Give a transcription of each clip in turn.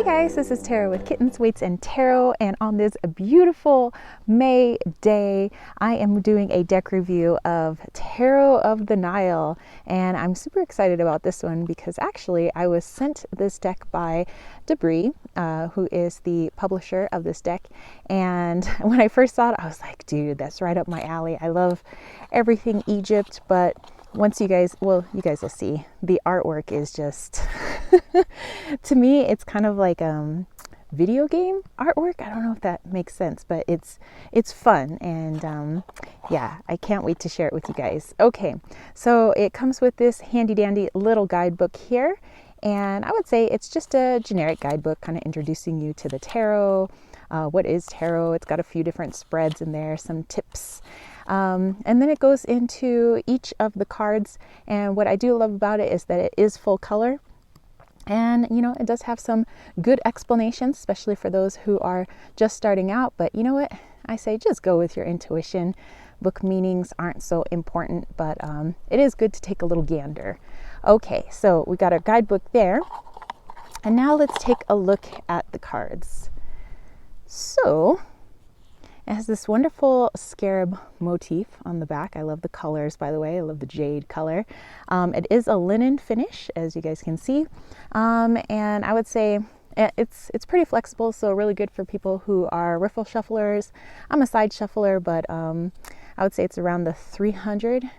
guys, this is Tara with Kittens, Weights, and Tarot, and on this beautiful May day, I am doing a deck review of Tarot of the Nile, and I'm super excited about this one because actually I was sent this deck by Brigh, who is the publisher of this deck, and when I first saw it, I was like, dude, that's right up my alley. I love everything Egypt, but once you guys will see, the artwork is just to me it's kind of like video game artwork. I don't know if that makes sense, but it's fun, and yeah, I can't wait to share it with you guys. Okay, so it comes with this handy dandy little guidebook here, and I would say it's just a generic guidebook kind of introducing you to the tarot. What is tarot? It's got a few different spreads in there, some tips. And then it goes into each of the cards, and what I do love about it is that it is full color, and you know, it does have some good explanations, especially for those who are just starting out. But you know what, I say just go with your intuition. Book meanings aren't so important, but it is good to take a little gander. Okay, so we got our guidebook there, and now let's take a look at the cards. So it has this wonderful scarab motif on the back. I love the colors, by the way. I love the jade color. It is a linen finish, as you guys can see. And I would say it's pretty flexible, so really good for people who are riffle shufflers. I'm a side shuffler, but I would say it's around the 300,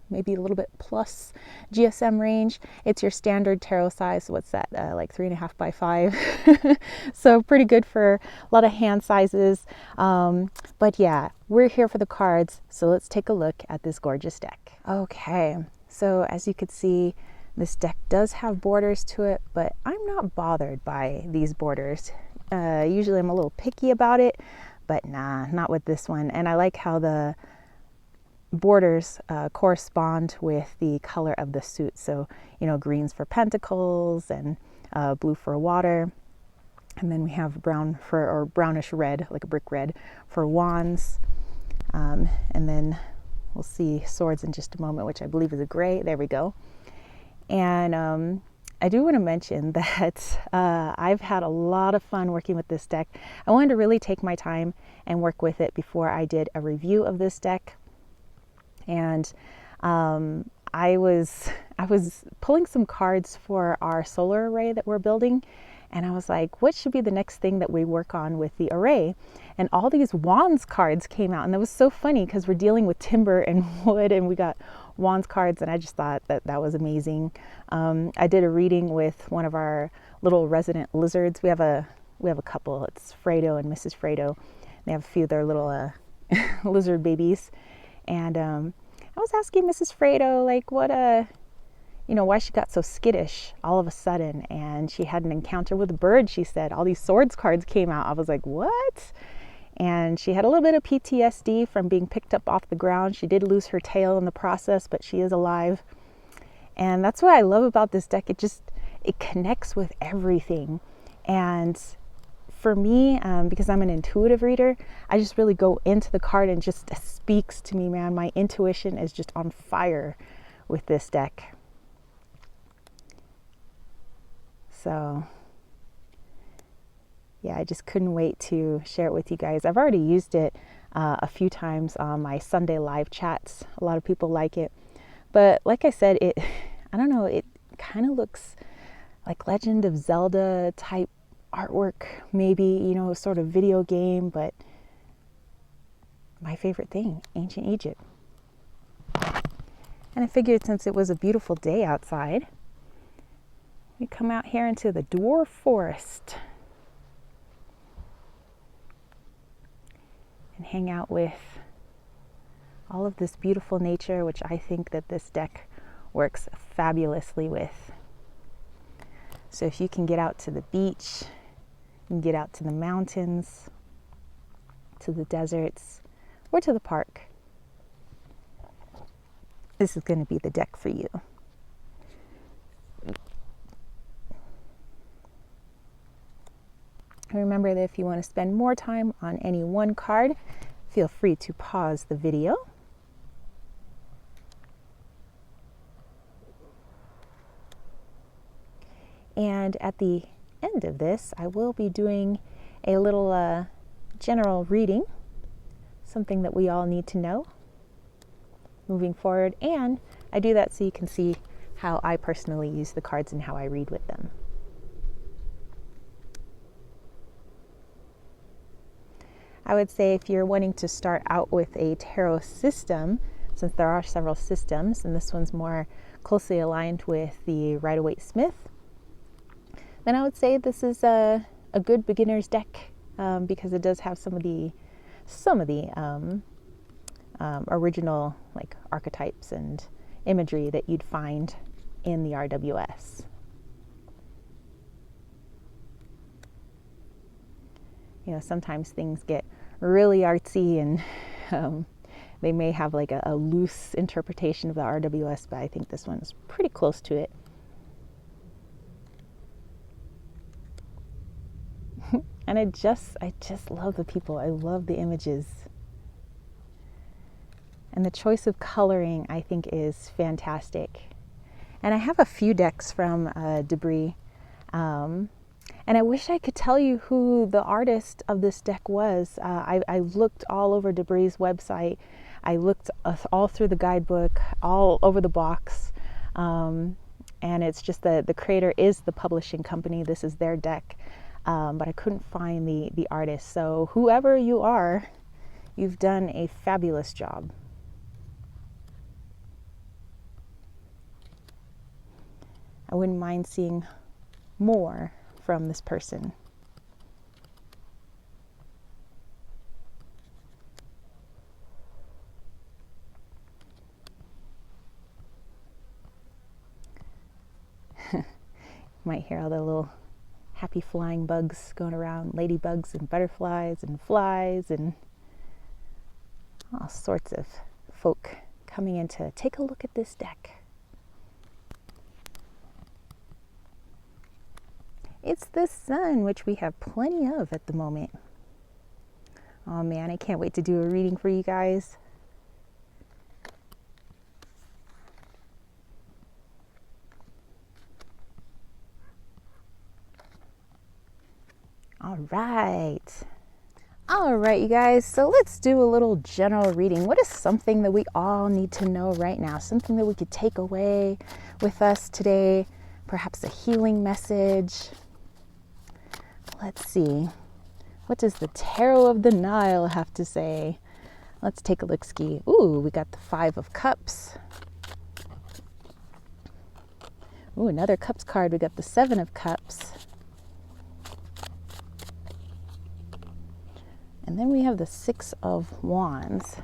maybe a little bit plus GSM range. It's your standard tarot size. So what's that? Like 3.5 by 5. So pretty good for a lot of hand sizes. But yeah, we're here for the cards. So let's take a look at this gorgeous deck. Okay, so as you could see, this deck does have borders to it, but I'm not bothered by these borders. Usually I'm a little picky about it, but nah, not with this one. And I like how the borders correspond with the color of the suit. So, you know, greens for pentacles and blue for water. And then we have brown for, or brownish red, like a brick red, for wands. And then we'll see swords in just a moment, which I believe is a gray. There we go. And I do want to mention that I've had a lot of fun working with this deck. I wanted to really take my time and work with it before I did a review of this deck. And I was pulling some cards for our solar array that we're building, and I was like, what should be the next thing that we work on with the array? And all these wands cards came out, and that was so funny because we're dealing with timber and wood, and we got wands cards, and I just thought that was amazing. I did a reading with one of our little resident lizards. We have a couple. It's Fredo and Mrs. Fredo. They have a few of their little lizard babies. And I was asking Mrs. Fredo, like, what, why she got so skittish all of a sudden. And she had an encounter with a bird, she said. All these swords cards came out. I was like, what? And she had a little bit of PTSD from being picked up off the ground. She did lose her tail in the process, but she is alive. And that's what I love about this deck. It connects with everything. And for me, because I'm an intuitive reader, I just really go into the card and just speaks to me, man. My intuition is just on fire with this deck. So yeah, I just couldn't wait to share it with you guys. I've already used it a few times on my Sunday live chats. A lot of people like it. But like I said, I don't know, it kind of looks like Legend of Zelda type artwork, maybe, sort of video game, but my favorite thing, ancient Egypt. And I figured since it was a beautiful day outside, we come out here into the dwarf forest and hang out with all of this beautiful nature, which I think that this deck works fabulously with. So if you can get out to the beach, you can get out to the mountains, to the deserts, or to the park, this is going to be the deck for you. Remember that if you want to spend more time on any one card, feel free to pause the video. And at the end of this, I will be doing a little general reading, something that we all need to know moving forward. And I do that so you can see how I personally use the cards and how I read with them. I would say if you're wanting to start out with a tarot system, since there are several systems, and this one's more closely aligned with the Rider-Waite-Smith, then I would say this is a good beginner's deck because it does have some of the original like archetypes and imagery that you'd find in the RWS. You know, sometimes things get really artsy and they may have like a loose interpretation of the RWS, but I think this one's pretty close to it. And I just love the people. I love the images. And the choice of coloring, I think, is fantastic. And I have a few decks from Brigh. And I wish I could tell you who the artist of this deck was. I looked all over Brigh's website. I looked all through the guidebook, all over the box. And it's just the creator is the publishing company. This is their deck. But I couldn't find the artist. So whoever you are, you've done a fabulous job. I wouldn't mind seeing more from this person. Might hear all the little happy flying bugs going around, ladybugs and butterflies and flies and all sorts of folk coming in to take a look at this deck. It's the sun, which we have plenty of at the moment. Oh man, I can't wait to do a reading for you guys. All right, you guys, so let's do a little general reading. What is something that we all need to know right now? Something that we could take away with us today? Perhaps a healing message? Let's see. What does the Tarot of the Nile have to say? Let's take a look-ski. Ooh, we got the 5 of Cups. Ooh, another Cups card. We got the 7 of Cups. And then we have the 6 of Wands.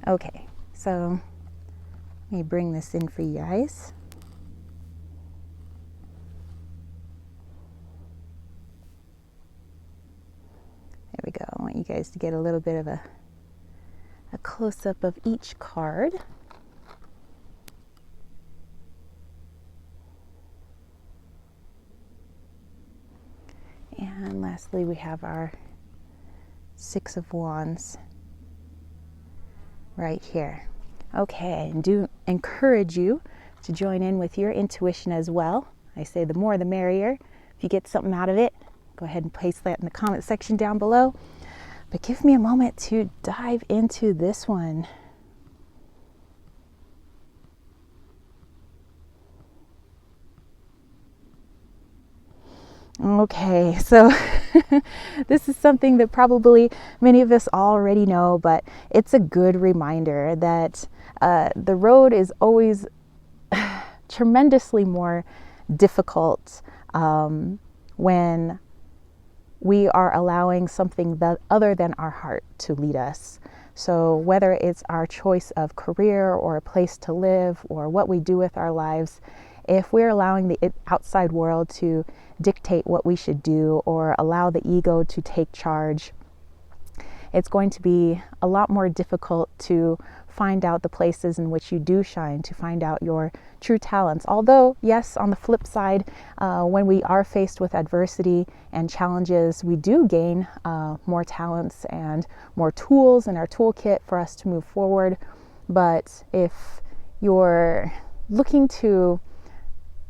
Okay, so let me bring this in for you guys. There we go. I want you guys to get a little bit of a close-up of each card. And lastly, we have our 6 of Wands right here. Okay, and do encourage you to join in with your intuition as well. I say the more the merrier. If you get something out of it, go ahead and place that in the comment section down below. But give me a moment to dive into this one. Okay, so this is something that probably many of us already know, but it's a good reminder that the road is always tremendously more difficult when we are allowing something other than our heart to lead us. So whether it's our choice of career or a place to live or what we do with our lives, if we're allowing the outside world to dictate what we should do or allow the ego to take charge, it's going to be a lot more difficult to find out the places in which you do shine, to find out your true talents. Although, yes, on the flip side, when we are faced with adversity and challenges, we do gain more talents and more tools in our toolkit for us to move forward. But if you're looking to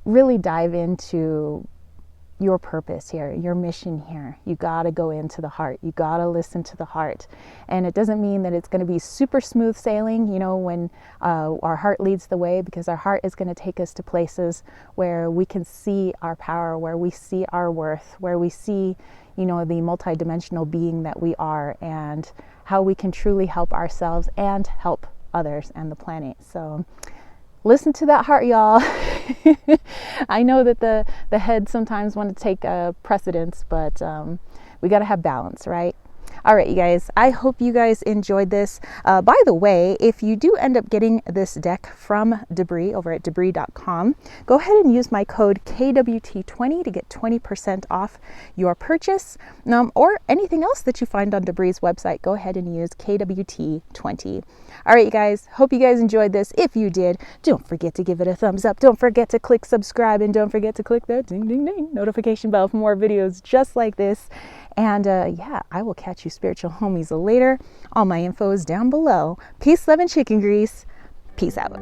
really dive into your purpose here, your mission here. You got to go into the heart. You got to listen to the heart. And it doesn't mean that it's going to be super smooth sailing, you know, when our heart leads the way, because our heart is going to take us to places where we can see our power, where we see our worth, where we see, you know, the multidimensional being that we are, and how we can truly help ourselves and help others and the planet. So listen to that heart, y'all. I know that the head sometimes want to take precedence, but we got to have balance, right? All right, you guys, I hope you guys enjoyed this. By the way, if you do end up getting this deck from Brigh over at Brigh.com, go ahead and use my code KWT20 to get 20% off your purchase, or anything else that you find on Brigh's website. Go ahead and use KWT20. All right, you guys, hope you guys enjoyed this. If you did, don't forget to give it a thumbs up. Don't forget to click subscribe, and don't forget to click that ding, ding, ding notification bell for more videos just like this. And yeah, I will catch you spiritual homies later. All my info is down below. Peace, love, and chicken grease. Peace out.